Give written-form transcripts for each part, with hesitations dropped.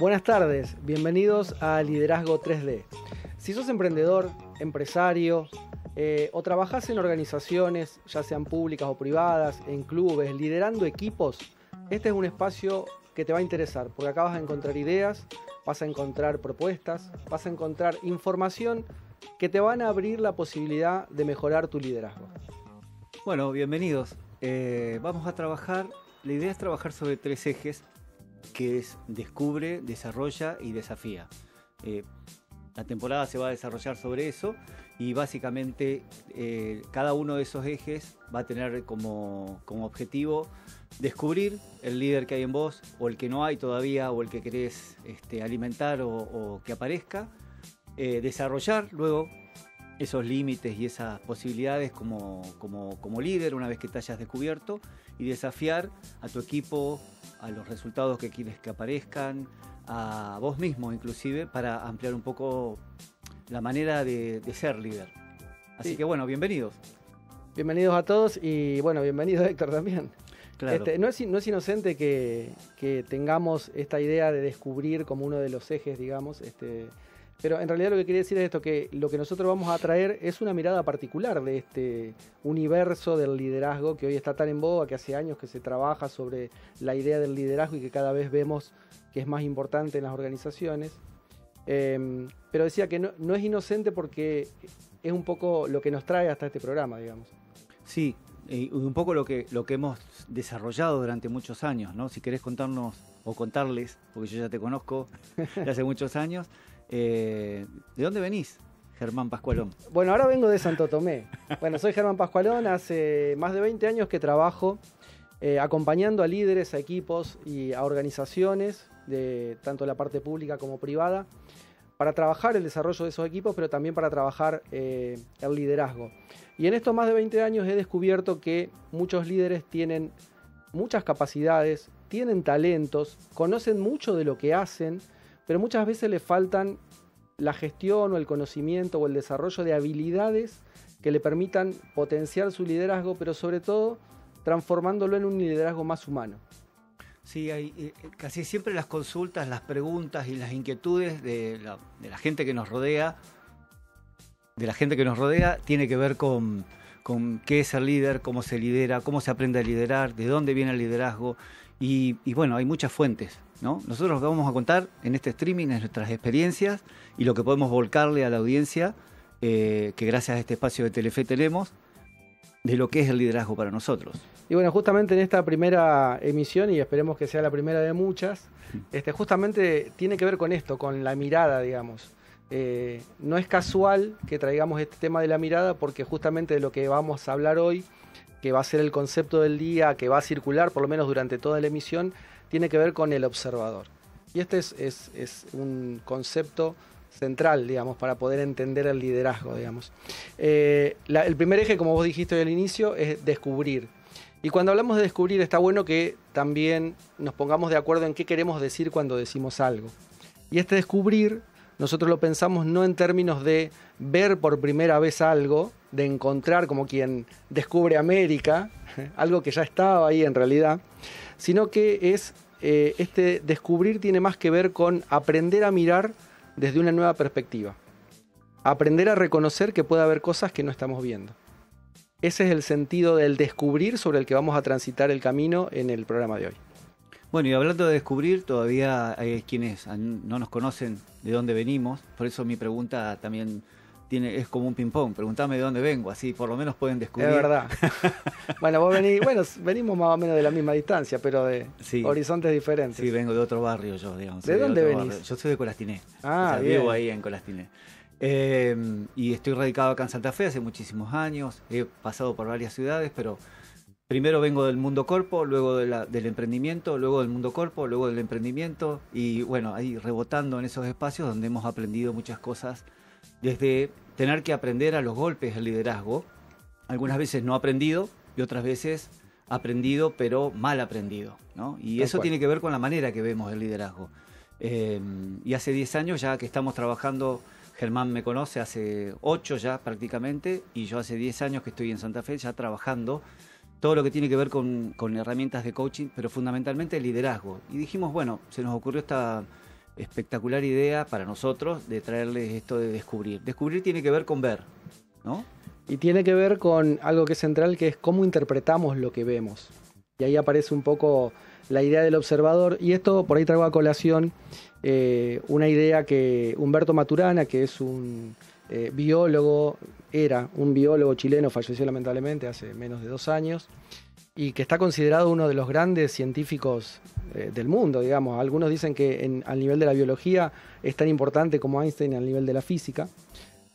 Buenas tardes, bienvenidos a Liderazgo 3D. Si sos emprendedor, empresario o trabajás en organizaciones, ya sean públicas o privadas, en clubes, liderando equipos, este es un espacio que te va a interesar, porque acá vas a encontrar ideas, vas a encontrar propuestas, vas a encontrar información que te van a abrir la posibilidad de mejorar tu liderazgo. Bueno, bienvenidos. Vamos a trabajar, la idea es trabajar sobre 3 ejes, que es descubre, desarrolla y desafía. La temporada se va a desarrollar sobre eso y básicamente cada uno de esos ejes va a tener como objetivo descubrir el líder que hay en vos, o el que no hay todavía, o el que querés alimentar o que aparezca, desarrollar luego esos límites y esas posibilidades como líder una vez que te hayas descubierto, y desafiar a tu equipo, a los resultados que quieres que aparezcan, a vos mismo inclusive, para ampliar un poco la manera de ser líder. Así que bueno, bienvenidos. Bienvenidos a todos y bueno, bienvenido Héctor también. Claro. No es inocente que tengamos esta idea de descubrir como uno de los ejes, digamos, pero en realidad lo que quería decir es esto, que lo que nosotros vamos a traer es una mirada particular de este universo del liderazgo que hoy está tan en boga, que hace años que se trabaja sobre la idea del liderazgo y que cada vez vemos que es más importante en las organizaciones. Pero decía que no es inocente porque es un poco lo que nos trae hasta este programa, digamos. Sí, y un poco lo que hemos desarrollado durante muchos años, ¿no? Si querés contarnos o contarles, porque yo ya te conozco de hace muchos años. ¿De dónde venís, Germán Pascualón? Bueno, ahora vengo de Santo Tomé. Bueno, soy Germán Pascualón, hace más de 20 años que trabajo acompañando a líderes, a equipos y a organizaciones de tanto la parte pública como privada para trabajar el desarrollo de esos equipos, pero también para trabajar el liderazgo. Y en estos más de 20 años he descubierto que muchos líderes tienen muchas capacidades, tienen talentos, conocen mucho de lo que hacen, pero muchas veces le faltan la gestión o el conocimiento o el desarrollo de habilidades que le permitan potenciar su liderazgo, pero sobre todo transformándolo en un liderazgo más humano. Sí, hay casi siempre las consultas, las preguntas y las inquietudes de la gente que nos rodea, tiene que ver con qué es ser líder, cómo se lidera, cómo se aprende a liderar, de dónde viene el liderazgo. Y bueno, hay muchas fuentes, ¿no? Nosotros vamos a contar en este streaming nuestras experiencias y lo que podemos volcarle a la audiencia, que gracias a este espacio de Telefe tenemos, de lo que es el liderazgo para nosotros. Y bueno, justamente en esta primera emisión, y esperemos que sea la primera de muchas, justamente tiene que ver con esto, con la mirada, digamos. No es casual que traigamos este tema de la mirada, porque justamente de lo que vamos a hablar hoy, que va a ser el concepto del día, que va a circular por lo menos durante toda la emisión, tiene que ver con el observador. Y este es un concepto central, digamos, para poder entender el liderazgo, digamos. El primer eje, como vos dijiste hoy al inicio, es descubrir. Y cuando hablamos de descubrir, está bueno que también nos pongamos de acuerdo en qué queremos decir cuando decimos algo. Y este descubrir, nosotros lo pensamos no en términos de ver por primera vez algo, de encontrar como quien descubre América, algo que ya estaba ahí en realidad, sino que este descubrir tiene más que ver con aprender a mirar desde una nueva perspectiva. Aprender a reconocer que puede haber cosas que no estamos viendo. Ese es el sentido del descubrir sobre el que vamos a transitar el camino en el programa de hoy. Bueno, y hablando de descubrir, todavía hay quienes no nos conocen de dónde venimos, por eso mi pregunta también es como un ping-pong. Preguntame de dónde vengo, así por lo menos pueden descubrir. Es verdad. Bueno, venimos más o menos de la misma distancia, pero de horizontes diferentes. Sí, vengo de otro barrio yo, digamos. ¿De dónde venís? Barrio. Yo soy de Colastiné. Bien. Vivo ahí en Colastiné. Y estoy radicado acá en Santa Fe hace muchísimos años. He pasado por varias ciudades, pero primero vengo del mundo corpo, luego del emprendimiento, luego del mundo corpo, luego del emprendimiento. Y bueno, ahí rebotando en esos espacios donde hemos aprendido muchas cosas. Desde tener que aprender a los golpes el liderazgo, algunas veces no aprendido y otras veces aprendido pero mal aprendido, ¿no? Y eso tiene que ver con la manera que vemos el liderazgo. Y hace 10 años ya que estamos trabajando, Germán me conoce hace 8 ya prácticamente, y yo hace 10 años que estoy en Santa Fe ya trabajando todo lo que tiene que ver con herramientas de coaching, pero fundamentalmente el liderazgo. Y dijimos, bueno, se nos ocurrió esta espectacular idea para nosotros de traerles esto de descubrir. Descubrir tiene que ver con ver, ¿no? Y tiene que ver con algo que es central, que es cómo interpretamos lo que vemos. Y ahí aparece un poco la idea del observador. Y esto por ahí traigo a colación una idea que Humberto Maturana, que es un biólogo, era un biólogo chileno, falleció lamentablemente hace menos de 2 años, y que está considerado uno de los grandes científicos del mundo, digamos. Algunos dicen que al nivel de la biología es tan importante como Einstein al nivel de la física.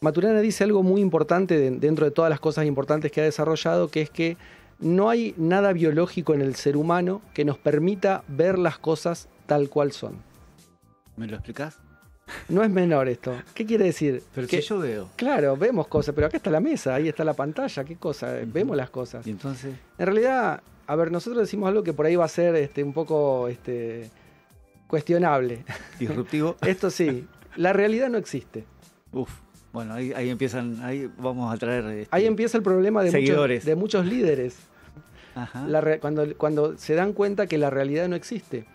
Maturana dice algo muy importante dentro de todas las cosas importantes que ha desarrollado, que es que no hay nada biológico en el ser humano que nos permita ver las cosas tal cual son. ¿Me lo explicás? No es menor esto. ¿Qué quiere decir? Pero que si yo veo. Claro, vemos cosas, pero acá está la mesa, ahí está la pantalla, ¿qué cosa? Vemos las cosas. ¿Y entonces? En realidad, a ver, nosotros decimos algo que por ahí va a ser un poco cuestionable. ¿Disruptivo? Esto sí, la realidad no existe. Uf, bueno, ahí empiezan, ahí vamos a traer... Ahí empieza el problema de muchos líderes. Ajá. Cuando se dan cuenta que la realidad no existe,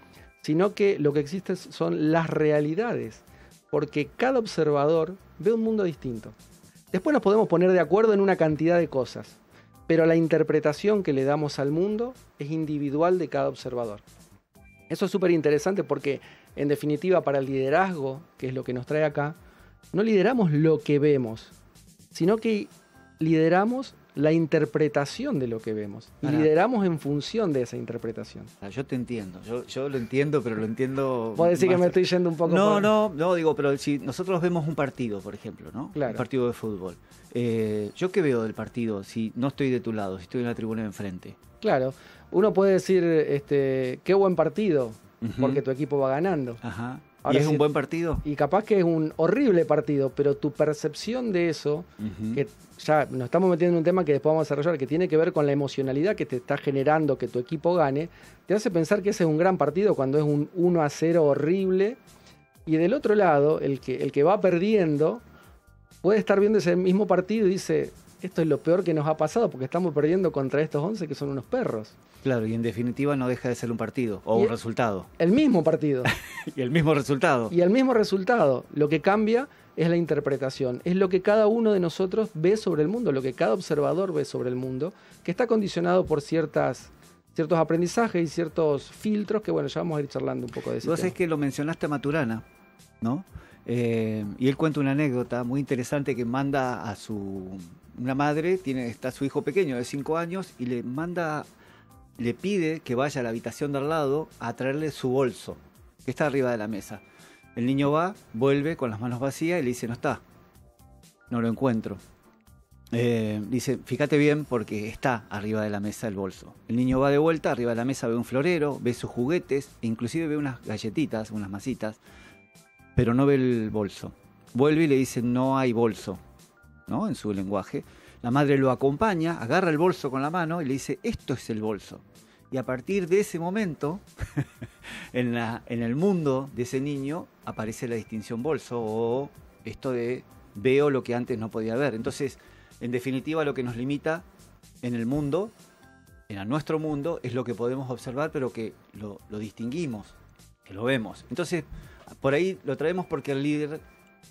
sino que lo que existe son las realidades, porque cada observador ve un mundo distinto. Después nos podemos poner de acuerdo en una cantidad de cosas, pero la interpretación que le damos al mundo es individual de cada observador. Eso es súper interesante porque, en definitiva, para el liderazgo, que es lo que nos trae acá, no lideramos lo que vemos, sino que lideramos la interpretación de lo que vemos. Y lideramos en función de esa interpretación. Yo te entiendo, yo lo entiendo, pero lo entiendo... ¿Puedo decir que me estoy yendo un poco? No, digo, pero si nosotros vemos un partido, por ejemplo, ¿no? Claro. Un partido de fútbol. ¿Yo qué veo del partido si no estoy de tu lado, si estoy en la tribuna de enfrente? Claro, uno puede decir, qué buen partido, porque tu equipo va ganando. Ajá. Ahora, ¿Y es un buen partido? Y capaz que es un horrible partido, pero tu percepción de eso, que ya nos estamos metiendo en un tema que después vamos a desarrollar, que tiene que ver con la emocionalidad que te está generando que tu equipo gane, te hace pensar que ese es un gran partido cuando es un 1-0 horrible. Y del otro lado, el que va perdiendo puede estar viendo ese mismo partido y dice, esto es lo peor que nos ha pasado porque estamos perdiendo contra estos 11 que son unos perros. Claro, y en definitiva no deja de ser un partido o un resultado. El mismo partido. Y el mismo resultado. Y el mismo resultado. Lo que cambia es la interpretación. Es lo que cada uno de nosotros ve sobre el mundo, lo que cada observador ve sobre el mundo, que está condicionado por ciertos aprendizajes y ciertos filtros que, bueno, ya vamos a ir charlando un poco de eso. Vos sabés que lo mencionaste a Maturana, ¿no? Y él cuenta una anécdota muy interesante que manda a una madre, está su hijo pequeño de 5 años y le pide que vaya a la habitación de al lado a traerle su bolso, que está arriba de la mesa. El niño va, vuelve con las manos vacías y le dice, no está, no lo encuentro. Dice, fíjate bien porque está arriba de la mesa el bolso. El niño va de vuelta, arriba de la mesa ve un florero, ve sus juguetes, e inclusive ve unas galletitas, unas masitas, pero no ve el bolso. Vuelve y le dice, no hay bolso, ¿no? En su lenguaje. La madre lo acompaña, agarra el bolso con la mano y le dice, esto es el bolso. Y a partir de ese momento, en el mundo de ese niño, aparece la distinción bolso o esto de veo lo que antes no podía ver. Entonces, en definitiva, lo que nos limita en el mundo, en nuestro mundo, es lo que podemos observar, pero que lo distinguimos, que lo vemos. Entonces, por ahí lo traemos porque el líder,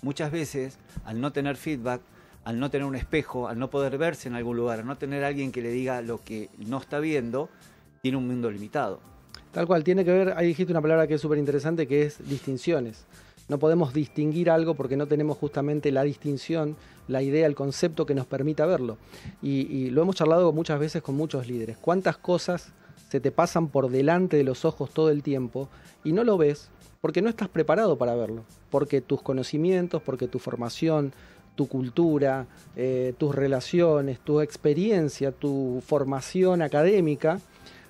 muchas veces, al no tener feedback, al no tener un espejo, al no poder verse en algún lugar, al no tener alguien que le diga lo que no está viendo, tiene un mundo limitado. Tal cual, tiene que ver, ahí dijiste una palabra que es súper interesante, que es distinciones. No podemos distinguir algo porque no tenemos justamente la distinción, la idea, el concepto que nos permita verlo. Y lo hemos charlado muchas veces con muchos líderes. ¿Cuántas cosas se te pasan por delante de los ojos todo el tiempo y no lo ves porque no estás preparado para verlo? Porque tus conocimientos, porque tu formación, tu cultura, tus relaciones, tu experiencia, tu formación académica,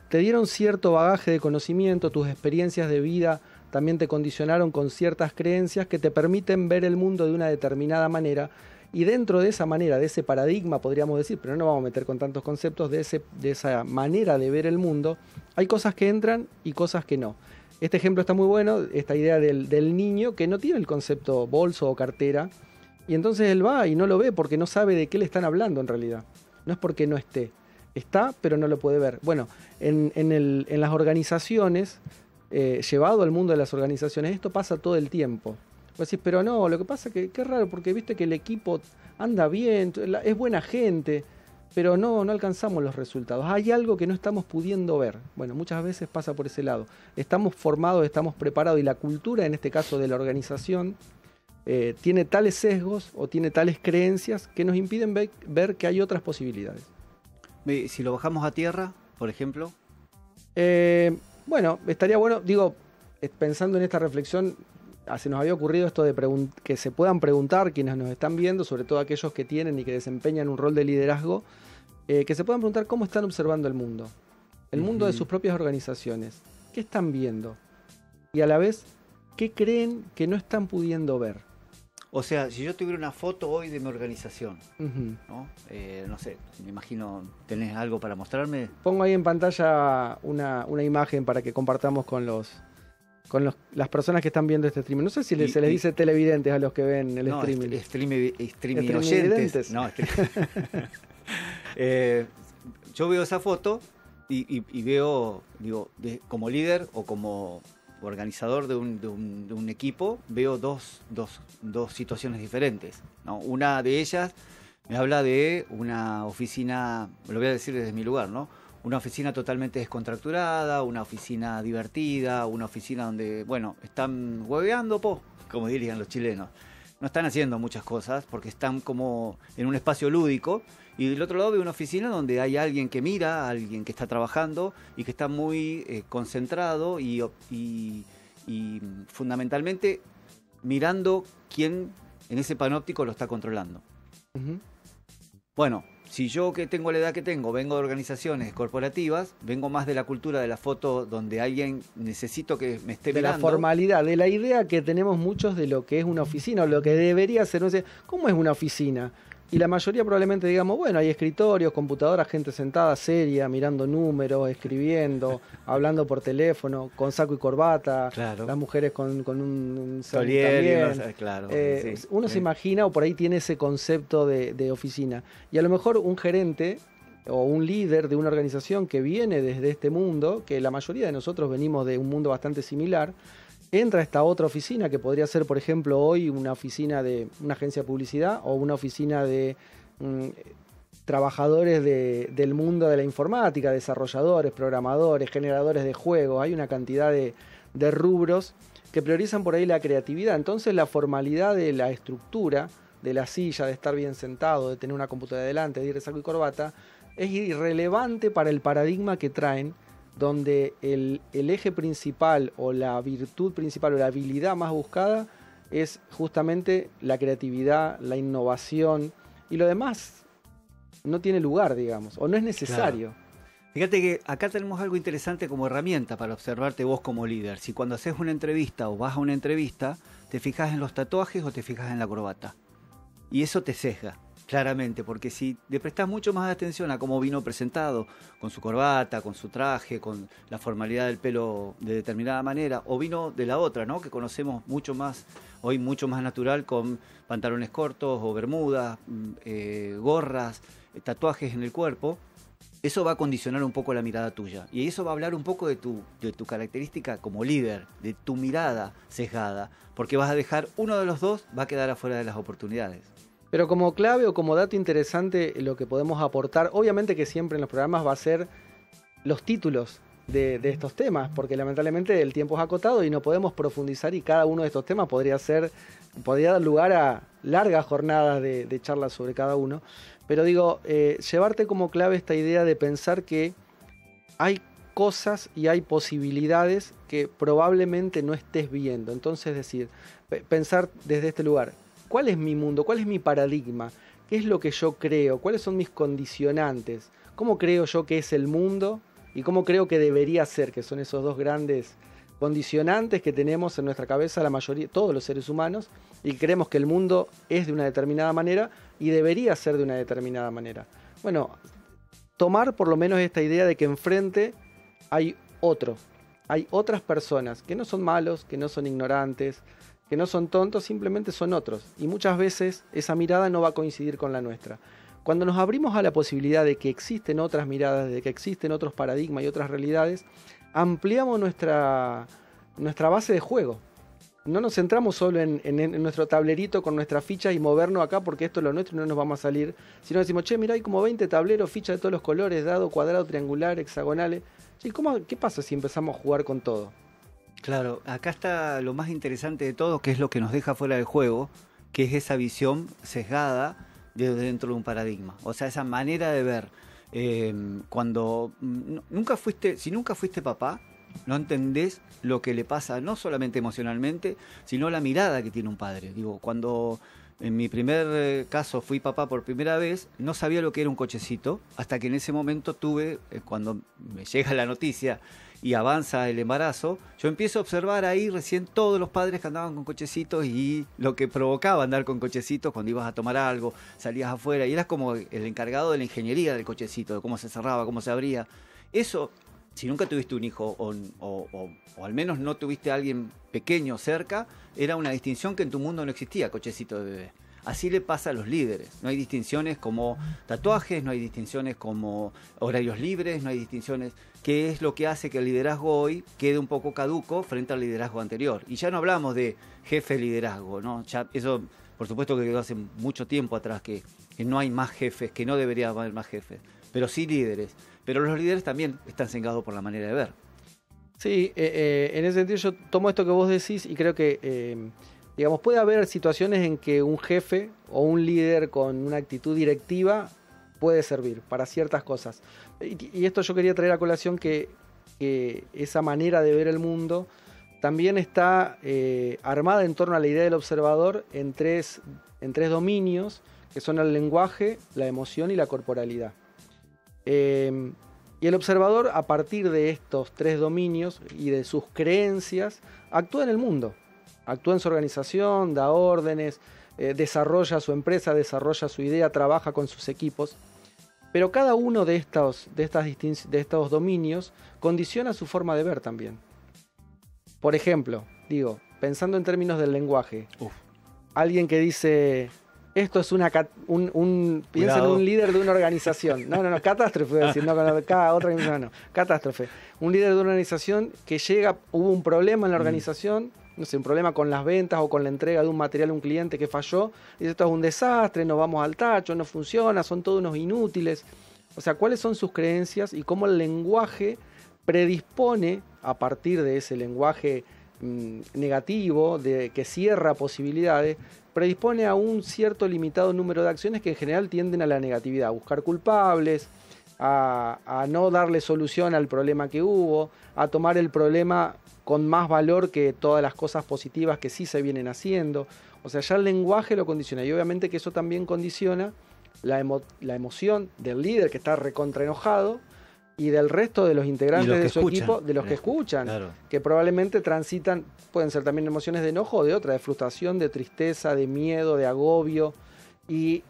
te dieron cierto bagaje de conocimiento, tus experiencias de vida también te condicionaron con ciertas creencias que te permiten ver el mundo de una determinada manera, y dentro de esa manera, de ese paradigma, podríamos decir, pero no vamos a meter con tantos conceptos, de esa manera de ver el mundo, hay cosas que entran y cosas que no. Este ejemplo está muy bueno, esta idea del niño que no tiene el concepto bolso o cartera, y entonces él va y no lo ve porque no sabe de qué le están hablando en realidad. No es porque no esté. Está, pero no lo puede ver. Bueno, en las organizaciones llevado al mundo de las organizaciones, esto pasa todo el tiempo. Vos decís, pero no, lo que pasa es que es raro, porque viste que el equipo anda bien, es buena gente, pero no alcanzamos los resultados. Hay algo que no estamos pudiendo ver. Bueno, muchas veces pasa por ese lado. Estamos formados, estamos preparados, y la cultura, en este caso de la organización, tiene tales sesgos o tiene tales creencias que nos impiden ver que hay otras posibilidades. Si lo bajamos a tierra, por ejemplo. Bueno, estaría bueno, digo, pensando en esta reflexión, se nos había ocurrido esto de que se puedan preguntar quienes nos están viendo, sobre todo aquellos que tienen y que desempeñan un rol de liderazgo, que se puedan preguntar cómo están observando el mundo de sus propias organizaciones, qué están viendo y a la vez qué creen que no están pudiendo ver. O sea, si yo tuviera una foto hoy de mi organización, ¿no? No sé, me imagino, ¿tenés algo para mostrarme? Pongo ahí en pantalla una imagen para que compartamos con las personas que están viendo este streaming. No sé si se les dice televidentes a los que ven el streaming. Streaming oyentes. No, yo veo esa foto y veo, digo, como líder o como organizador de un equipo, veo dos situaciones diferentes, ¿no? Una de ellas me habla de una oficina, lo voy a decir desde mi lugar, ¿no? Una oficina totalmente descontracturada, una oficina divertida, una oficina donde, bueno, están hueveando, como dirían los chilenos. No están haciendo muchas cosas porque están como en un espacio lúdico. Y del otro lado veo una oficina donde hay alguien que mira, alguien que está trabajando y que está muy concentrado y fundamentalmente mirando quién en ese panóptico lo está controlando. Bueno, si yo, que tengo la edad que tengo, vengo de organizaciones corporativas, vengo más de la cultura de la foto donde alguien necesito que me esté mirando. De la formalidad, de la idea que tenemos muchos de lo que es una oficina o lo que debería ser. No sé, ¿cómo es una oficina? Y la mayoría probablemente digamos, bueno, hay escritorios, computadoras, gente sentada, seria, mirando números, escribiendo, hablando por teléfono, con saco y corbata, claro. Las mujeres con un también. Claro, sí, uno se imagina o por ahí tiene ese concepto de oficina. Y a lo mejor un gerente o un líder de una organización que viene desde este mundo, que la mayoría de nosotros venimos de un mundo bastante similar, entra a esta otra oficina que podría ser, por ejemplo, hoy una oficina de una agencia de publicidad o una oficina de trabajadores del mundo de la informática, desarrolladores, programadores, generadores de juegos. Hay una cantidad de rubros que priorizan por ahí la creatividad. Entonces la formalidad de la estructura, de la silla, de estar bien sentado, de tener una computadora delante, de ir de saco y corbata, es irrelevante para el paradigma que traen, donde el eje principal o la virtud principal o la habilidad más buscada es justamente la creatividad, la innovación, y lo demás no tiene lugar, digamos, o no es necesario. Claro. Fíjate que acá tenemos algo interesante como herramienta para observarte vos como líder. Si cuando haces una entrevista o vas a una entrevista, te fijas en los tatuajes o te fijas en la corbata. Y eso te sesga. Claramente, porque si le prestás mucho más atención a cómo vino presentado, con su corbata, con su traje, con la formalidad del pelo de determinada manera, o vino de la otra, ¿no? Que conocemos mucho más, hoy mucho más natural, con pantalones cortos o bermudas, gorras, tatuajes en el cuerpo, eso va a condicionar un poco la mirada tuya. Y eso va a hablar un poco de tu característica como líder, de tu mirada sesgada, porque vas a dejar uno de los dos, va a quedar afuera de las oportunidades. Pero como clave o como dato interesante, lo que podemos aportar, obviamente que siempre en los programas va a ser los títulos de estos temas, porque lamentablemente el tiempo es acotado y no podemos profundizar, y cada uno de estos temas podría dar lugar a largas jornadas de charlas sobre cada uno. Pero digo, llevarte como clave esta idea de pensar que hay cosas y hay posibilidades que probablemente no estés viendo. Entonces, decir, pensar desde este lugar. ¿Cuál es mi mundo? ¿Cuál es mi paradigma? ¿Qué es lo que yo creo? ¿Cuáles son mis condicionantes? ¿Cómo creo yo que es el mundo? ¿Y cómo creo que debería ser? Que son esos dos grandes condicionantes que tenemos en nuestra cabeza la mayoría, todos los seres humanos, y creemos que el mundo es de una determinada manera y debería ser de una determinada manera. Bueno, tomar por lo menos esta idea de que enfrente hay otras personas que no son malos, que no son ignorantes, que no son tontos, simplemente son otros. Y muchas veces esa mirada no va a coincidir con la nuestra. Cuando nos abrimos a la posibilidad de que existen otras miradas, de que existen otros paradigmas y otras realidades, ampliamos nuestra base de juego. No nos centramos solo en nuestro tablerito con nuestras fichas y movernos acá porque esto es lo nuestro y no nos vamos a salir. Sino decimos, che, mira, hay como 20 tableros, fichas de todos los colores, dado, cuadrado, triangular, hexagonales. Che, ¿qué pasa si empezamos a jugar con todo? Claro, acá está lo más interesante de todo, que es lo que nos deja fuera del juego, que es esa visión sesgada de dentro de un paradigma. O sea, esa manera de ver. Cuando si nunca fuiste papá, no entendés lo que le pasa, no solamente emocionalmente, sino la mirada que tiene un padre. Digo, cuando en mi primer caso fui papá por primera vez, no sabía lo que era un cochecito, hasta que en ese momento cuando me llega la noticia y avanza el embarazo, yo empiezo a observar ahí recién todos los padres que andaban con cochecitos y lo que provocaba andar con cochecitos cuando ibas a tomar algo, salías afuera y eras como el encargado de la ingeniería del cochecito, de cómo se cerraba, cómo se abría. Eso, si nunca tuviste un hijo o al menos no tuviste a alguien pequeño cerca, era una distinción que en tu mundo no existía, cochecito de bebé. Así le pasa a los líderes. No hay distinciones como tatuajes, no hay distinciones como horarios libres, no hay distinciones. ¿Qué es lo que hace que el liderazgo hoy quede un poco caduco frente al liderazgo anterior? Y ya no hablamos de jefe de liderazgo, ¿no? Ya eso, por supuesto que quedó hace mucho tiempo atrás, que no hay más jefes, que no debería haber más jefes, pero sí líderes. Pero los líderes también están cegados por la manera de ver. Sí, en ese sentido yo tomo esto que vos decís y creo que... digamos, puede haber situaciones en que un jefe o un líder con una actitud directiva puede servir para ciertas cosas. Y esto yo quería traer a colación que esa manera de ver el mundo también está armada en torno a la idea del observador en tres dominios, que son el lenguaje, la emoción y la corporalidad. Y el observador, a partir de estos tres dominios y de sus creencias, actúa en el mundo. Actúa en su organización, da órdenes, desarrolla su empresa, desarrolla su idea, trabaja con sus equipos. Pero cada uno de estos dominios condiciona su forma de ver también. Por ejemplo, pensando en términos del lenguaje, alguien que dice, esto es piensa en un líder de una organización. No, catástrofe, voy a decir, no, cada otra no, catástrofe. Un líder de una organización que hubo un problema en la organización, no sé, un problema con las ventas o con la entrega de un material a un cliente que falló, y dice, esto es un desastre, nos vamos al tacho, no funciona, son todos unos inútiles. O sea, ¿cuáles son sus creencias y cómo el lenguaje predispone, a partir de ese lenguaje negativo, que cierra posibilidades, predispone a un cierto limitado número de acciones que en general tienden a la negatividad, a buscar culpables, a no darle solución al problema que hubo, a tomar el problema con más valor que todas las cosas positivas que sí se vienen haciendo. O sea, ya el lenguaje lo condiciona y obviamente que eso también condiciona la emoción del líder que está recontra enojado y del resto de los integrantes de su equipo, de los que escuchan, claro, que probablemente transitan, pueden ser también emociones de enojo o de otra, de frustración, de tristeza, de miedo, de agobio. Y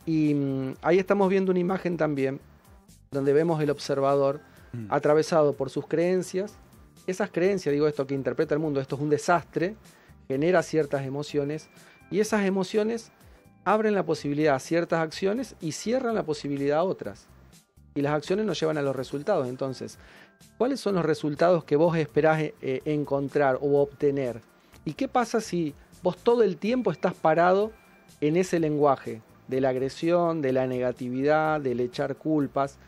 ahí estamos viendo una imagen también donde vemos el observador atravesado por sus creencias. Esas creencias, esto que interpreta el mundo, esto es un desastre, genera ciertas emociones y esas emociones abren la posibilidad a ciertas acciones y cierran la posibilidad a otras. Y las acciones nos llevan a los resultados. Entonces, ¿cuáles son los resultados que vos esperás encontrar o obtener? ¿Y qué pasa si vos todo el tiempo estás parado en ese lenguaje de la agresión, de la negatividad, del echar culpas?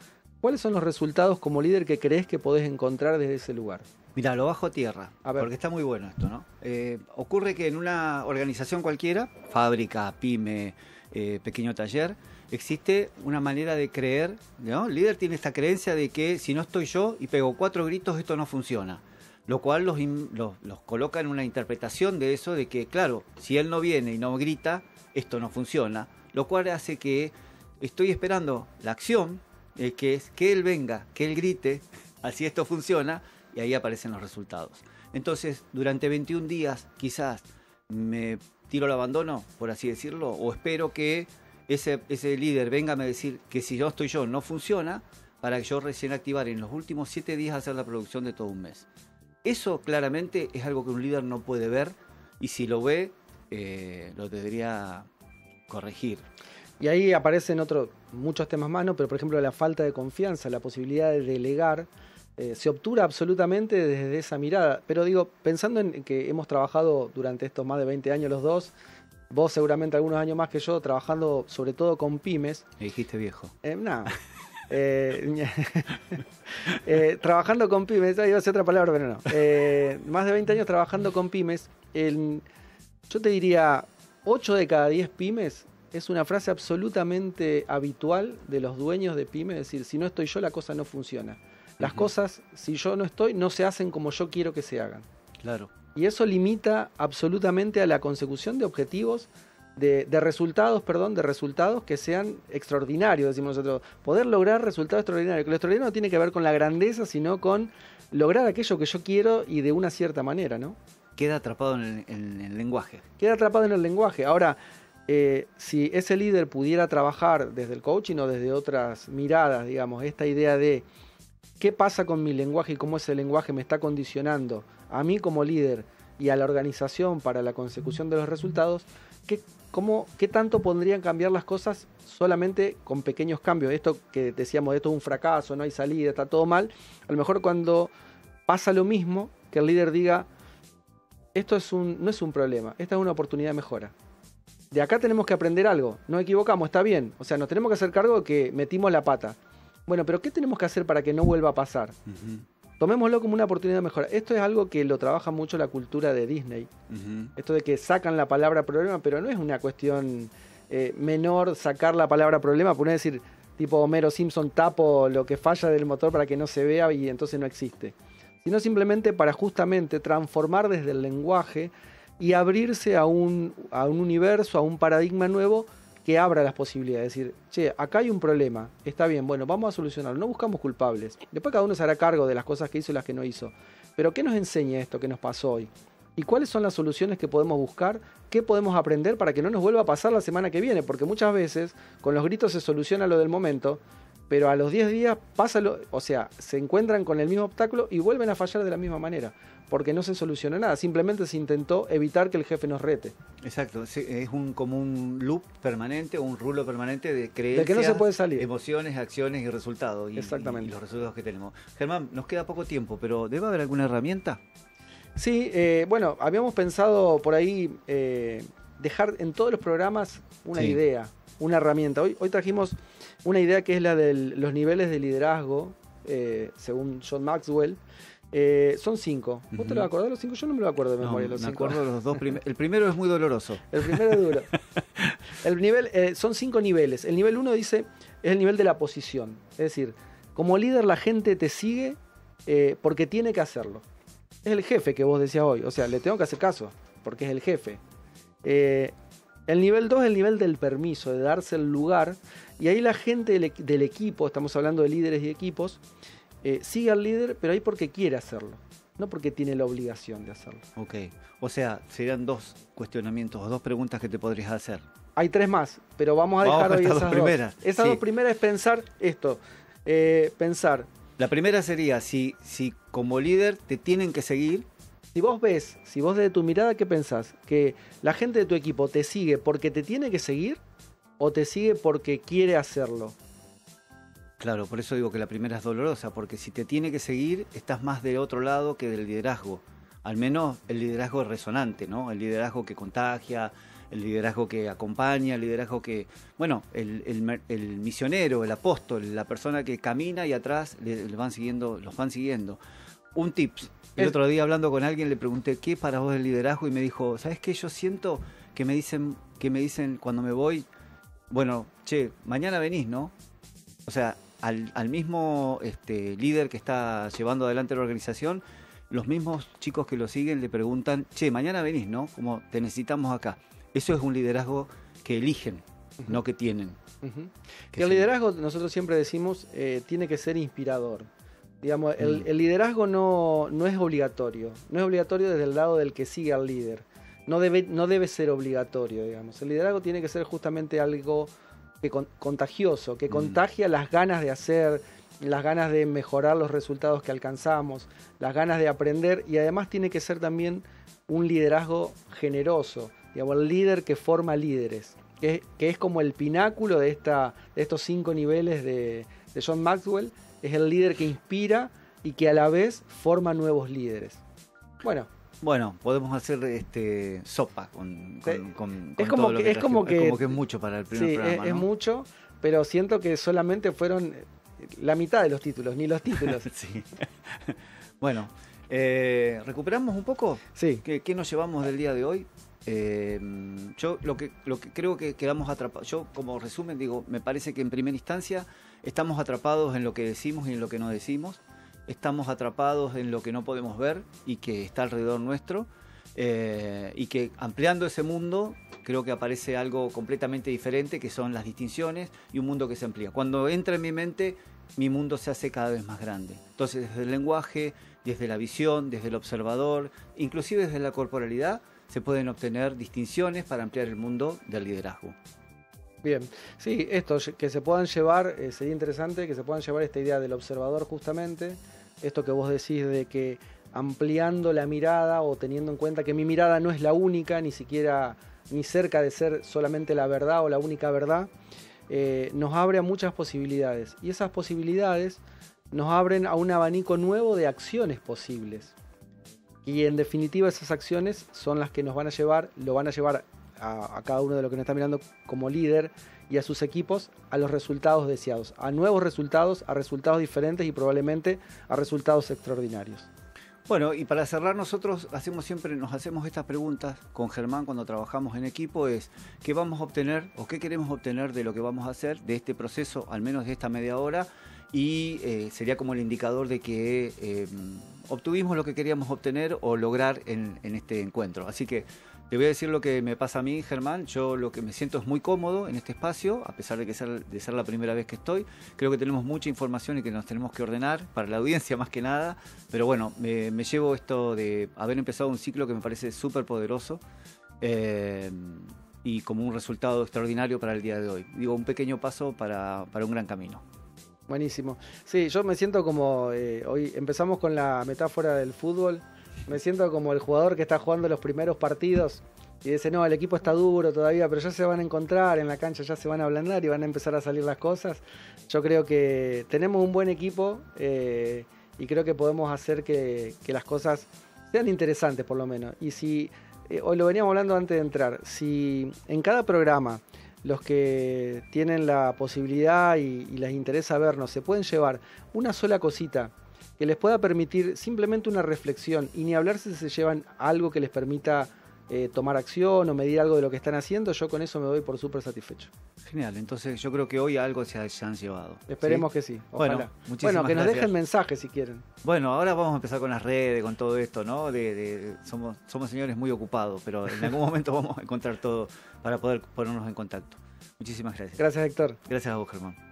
¿Cuáles son los resultados como líder que crees que podés encontrar desde ese lugar? Mira, lo bajo a tierra, porque está muy bueno esto, ¿no? Ocurre que en una organización cualquiera, fábrica, pyme, pequeño taller, existe una manera de creer, ¿no? El líder tiene esta creencia de que si no estoy yo y pego 4 gritos, esto no funciona. Lo cual los coloca en una interpretación de eso, de que, claro, si él no viene y no grita, esto no funciona. Lo cual hace que estoy esperando la acción, que es que él venga, que él grite, así esto funciona, y ahí aparecen los resultados. Entonces, durante 21 días, quizás me tiro al abandono, por así decirlo, o espero que ese líder venga a decir que si yo estoy no funciona, para que yo recién activar en los últimos 7 días hacer la producción de todo un mes. Eso claramente es algo que un líder no puede ver, y si lo ve, lo debería corregir. Y ahí aparecen muchos temas más, ¿no? Pero por ejemplo la falta de confianza, la posibilidad de delegar. se obtura absolutamente desde esa mirada. Pero digo, pensando en que hemos trabajado durante estos más de 20 años los dos, vos seguramente algunos años más que yo, trabajando sobre todo con pymes. Me dijiste viejo. No. Trabajando con pymes, iba a ser otra palabra, pero no. Más de 20 años trabajando con pymes. Yo te diría, 8 de cada 10 pymes es una frase absolutamente habitual de los dueños de pymes. Es decir, si no estoy yo, la cosa no funciona. Las cosas, si yo no estoy, no se hacen como yo quiero que se hagan. Claro. Y eso limita absolutamente a la consecución de objetivos, de resultados que sean extraordinarios, decimos nosotros. Poder lograr resultados extraordinarios. Que lo extraordinario no tiene que ver con la grandeza, sino con lograr aquello que yo quiero y de una cierta manera, ¿no? Queda atrapado en el lenguaje. Queda atrapado en el lenguaje. Ahora, si ese líder pudiera trabajar desde el coaching o desde otras miradas, digamos, esta idea de qué pasa con mi lenguaje y cómo ese lenguaje me está condicionando a mí como líder y a la organización para la consecución de los resultados, ¿qué tanto podrían cambiar las cosas solamente con pequeños cambios? Esto que decíamos, esto es un fracaso, no hay salida, está todo mal. A lo mejor cuando pasa lo mismo, que el líder diga, esto no es un problema, esta es una oportunidad de mejora. De acá tenemos que aprender algo, nos equivocamos, está bien. O sea, nos tenemos que hacer cargo de que metimos la pata. Bueno, pero ¿qué tenemos que hacer para que no vuelva a pasar? Tomémoslo como una oportunidad de mejora. Esto es algo que lo trabaja mucho la cultura de Disney. Esto de que sacan la palabra problema, pero no es una cuestión menor sacar la palabra problema, por no decir, tipo Homero Simpson, tapo lo que falla del motor para que no se vea y entonces no existe. Sino simplemente para justamente transformar desde el lenguaje y abrirse a un universo, a un paradigma nuevo que abra las posibilidades. Es decir, che, acá hay un problema, está bien, bueno, vamos a solucionarlo, no buscamos culpables. Después cada uno se hará cargo de las cosas que hizo y las que no hizo. Pero ¿qué nos enseña esto que nos pasó hoy? ¿Y cuáles son las soluciones que podemos buscar? ¿Qué podemos aprender para que no nos vuelva a pasar la semana que viene? Porque muchas veces con los gritos se soluciona lo del momento, pero a los 10 días se encuentran con el mismo obstáculo y vuelven a fallar de la misma manera. Porque no se solucionó nada, simplemente se intentó evitar que el jefe nos rete. Exacto, es como un loop permanente o un rulo permanente de creencias, de que no se puede salir. Emociones, acciones y resultados. Exactamente. Y los resultados que tenemos. Germán, nos queda poco tiempo, pero ¿debe haber alguna herramienta? Sí, bueno, habíamos pensado por ahí dejar en todos los programas una idea, una herramienta. Hoy trajimos una idea que es la de los niveles de liderazgo, según John Maxwell. Son 5. ¿Vos te lo acordás de los 5? Yo no me lo acuerdo de memoria. Me acuerdo de los dos primeros. El primero es muy doloroso. El primero es duro. El nivel, son 5 niveles. El nivel 1 dice, es el nivel de la posición. Es decir, como líder la gente te sigue porque tiene que hacerlo. Es el jefe que vos decías hoy. O sea, le tengo que hacer caso porque es el jefe. El nivel 2 es el nivel del permiso, de darse el lugar. Y ahí la gente del equipo, estamos hablando de líderes y equipos, sigue al líder, pero ahí porque quiere hacerlo, no porque tiene la obligación de hacerlo. Ok, o sea, serían 2 cuestionamientos o 2 preguntas que te podrías hacer. Hay 3 más, pero vamos a dejar hoy esas 2 primeras. Esas 2 primeras es pensar esto, pensar. La primera sería, si como líder te tienen que seguir. Si vos desde tu mirada, ¿qué pensás? ¿Que la gente de tu equipo te sigue porque te tiene que seguir o te sigue porque quiere hacerlo? Claro, por eso digo que la primera es dolorosa, porque si te tiene que seguir, estás más de otro lado que del liderazgo. Al menos el liderazgo resonante, ¿no? El liderazgo que contagia, el liderazgo que acompaña, el liderazgo que... Bueno, el misionero, el apóstol, la persona que camina y atrás los van siguiendo. Un tips. El otro día hablando con alguien le pregunté, ¿qué para vos el liderazgo? Y me dijo, ¿sabes qué? Yo siento que me dicen cuando me voy, bueno, che, mañana venís, ¿no? O sea, al mismo líder que está llevando adelante la organización, los mismos chicos que lo siguen le preguntan, che, mañana venís, ¿no? Como te necesitamos acá. Eso es un liderazgo que eligen, no que tienen. Que el liderazgo, nosotros siempre decimos, tiene que ser inspirador. Digamos, el liderazgo no es obligatorio. No es obligatorio desde el lado del que sigue al líder. No debe ser obligatorio, digamos. El liderazgo tiene que ser justamente algo contagioso, que contagia las ganas de hacer, las ganas de mejorar los resultados que alcanzamos, las ganas de aprender, y además tiene que ser también un liderazgo generoso, digamos, el líder que forma líderes, que es como el pináculo de estos 5 niveles de John Maxwell. Es el líder que inspira y que a la vez forma nuevos líderes. Bueno, podemos hacer sopa con es como todo lo que, que es como trajimos. que Es como que es mucho para el primer programa, es ¿no? mucho, pero siento que solamente fueron la mitad de los títulos, ni los títulos. Sí. Bueno, ¿recuperamos un poco? Sí. ¿Qué nos llevamos del día de hoy? Yo lo que creo que quedamos atrapados, yo como resumen digo, me parece que en primera instancia estamos atrapados en lo que decimos y en lo que no decimos, estamos atrapados en lo que no podemos ver y que está alrededor nuestro, y que ampliando ese mundo creo que aparece algo completamente diferente, que son las distinciones y un mundo que se amplía. Cuando entra en mi mente, mi mundo se hace cada vez más grande. Entonces, desde el lenguaje, desde la visión, desde el observador, inclusive desde la corporalidad, se pueden obtener distinciones para ampliar el mundo del liderazgo. Bien, sí, esto que se puedan llevar, sería interesante que se puedan llevar esta idea del observador justamente, esto que vos decís de que ampliando la mirada o teniendo en cuenta que mi mirada no es la única, ni siquiera ni cerca de ser solamente la verdad o la única verdad, nos abre a muchas posibilidades y esas posibilidades nos abren a un abanico nuevo de acciones posibles. Y en definitiva esas acciones son las que nos van a llevar, lo van a llevar a cada uno de los que nos está mirando como líder y a sus equipos a los resultados deseados, a nuevos resultados, a resultados diferentes y probablemente a resultados extraordinarios. Bueno, y para cerrar nosotros nos hacemos estas preguntas con Germán cuando trabajamos en equipo, es ¿qué vamos a obtener o qué queremos obtener de lo que vamos a hacer, de este proceso, al menos de esta media hora? Y sería como el indicador de que obtuvimos lo que queríamos obtener o lograr en este encuentro. Así que te voy a decir lo que me pasa a mí, Germán. Yo lo que me siento es muy cómodo en este espacio, a pesar de ser la primera vez que estoy. Creo que tenemos mucha información y que nos tenemos que ordenar para la audiencia más que nada. Pero bueno, me llevo esto de haber empezado un ciclo que me parece súper poderoso y como un resultado extraordinario para el día de hoy. Digo, un pequeño paso para un gran camino. Buenísimo. Sí, yo me siento como, hoy empezamos con la metáfora del fútbol, me siento como el jugador que está jugando los primeros partidos y dice, no, el equipo está duro todavía, pero ya se van a encontrar en la cancha, ya se van a ablandar y van a empezar a salir las cosas. Yo creo que tenemos un buen equipo y creo que podemos hacer que las cosas sean interesantes por lo menos. Y si, hoy lo veníamos hablando antes de entrar, si en cada programa los que tienen la posibilidad y les interesa vernos se pueden llevar una sola cosita que les pueda permitir simplemente una reflexión, y ni hablar si se llevan algo que les permita tomar acción o medir algo de lo que están haciendo, yo con eso me doy por súper satisfecho. Genial, entonces yo creo que hoy algo se han llevado. Esperemos, ¿sí? Que sí, ojalá. Bueno, muchísimas que nos gracias. Dejen mensajes si quieren. Bueno, ahora vamos a empezar con las redes, con todo esto, ¿no? Somos señores muy ocupados, pero en algún momento vamos a encontrar todo para poder ponernos en contacto. Muchísimas gracias. Gracias, Héctor. Gracias a vos, Germán.